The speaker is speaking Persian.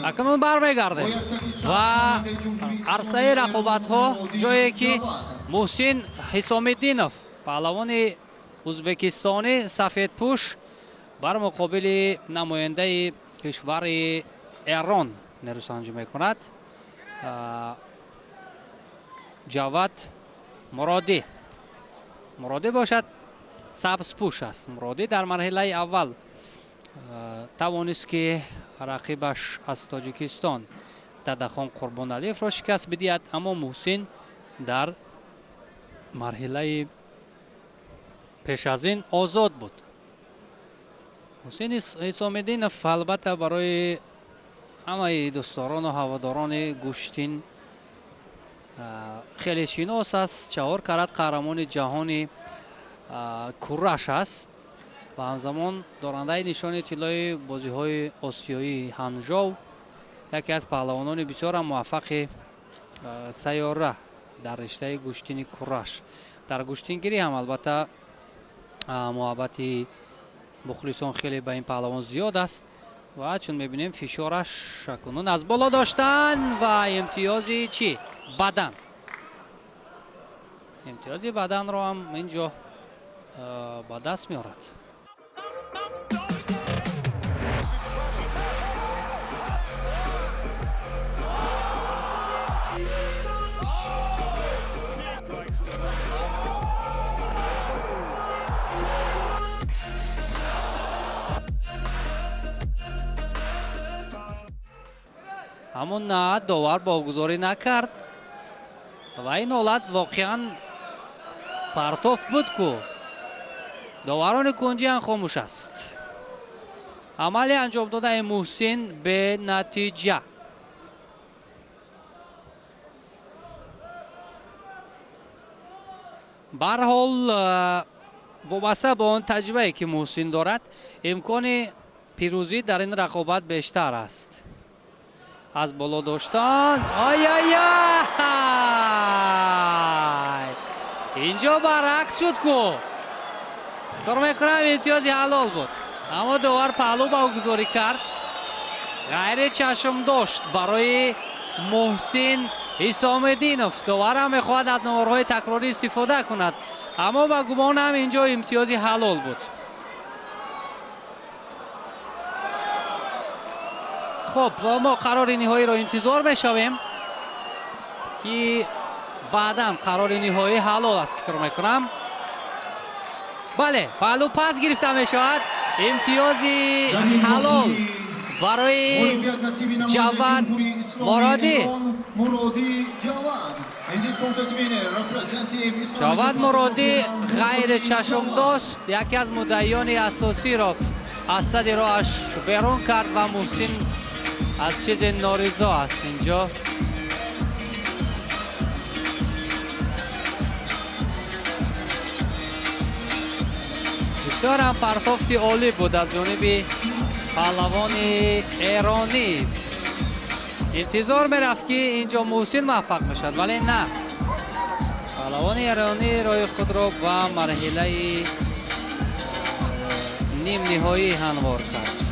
اکنون برمیگردیم و عرصه رقابت ها جایی که محسن حسام‌الدینов پهلوان ازبکستانی سفید پوش بر مقابل نماینده کشور ایران نیروسنجی میکند. جواد مرادی باشد، سبز پوش است. مرادی در مرحله اول توانست که رقیبش از تاجیکستان ددخان قربانعلیف را شکست بدهد، اما محسن در مرحله پیش از این آزاد بود. محسن حسام‌الدینов البته برای همه دوستداران و هواداران گوشتین خیلی شناس است. 4 کرات قهرمان جهان کورش است و همزمان دارنده نشان طلای بازی‌های آسیایی هانجو، یکی از پهلوانان بسیار موفق سیاره در رشته گوشتین کورش. در گوشتینگیری هم البته محبت مخلصان خیلی به این پهلوان زیاد است و چون میبینیم فشارش کنون از بالا داشتن و امتیازی چی؟ بدن. امتیازی بدن رو هم اینجا با دست میارد. همون نه داور باگذاری نکرد و این حالت واقعا پرتوف بود که داوران کنجی هم خاموش است. عملی انجام داده محسن به نتیجه. به هر حال وابسته به آن تجربه‌ای که محسن دارد امکان پیروزی در این رقابت بیشتر است. از بالا داشتن اینجا برعکس شد که کار میکنم امتیازی حلال بود، اما داور پهلو باگذاری کرد. غیر چشم داشت برای محسن حسام‌الدینov. داور هم میخواهد از نمرهای تکراری استفاده کند، اما با گمانم اینجا امتیازی حلال بود. خب ما قرار نهایی را انتظار میشویم که بعداً قرار نهایی حلال است فکر میکنم. بله، پهلو پس گرفته میشود. امتیازی حلال برای جواد مرادی. جواد مرادی غیر چشم داشت، یکی از مدعیان اساسی را از صد راهش بیرون کرد و محسن از چیز نارضا است. اینجا بسیار هم پرتافتی عالی بود از جانب پهلوان ایرانی. انتظار میرفت که اینجا محسن موفق میشد، ولی نه، پهلوان ایرانی راه خود را به مرحله نیم نهایی هموار کرد.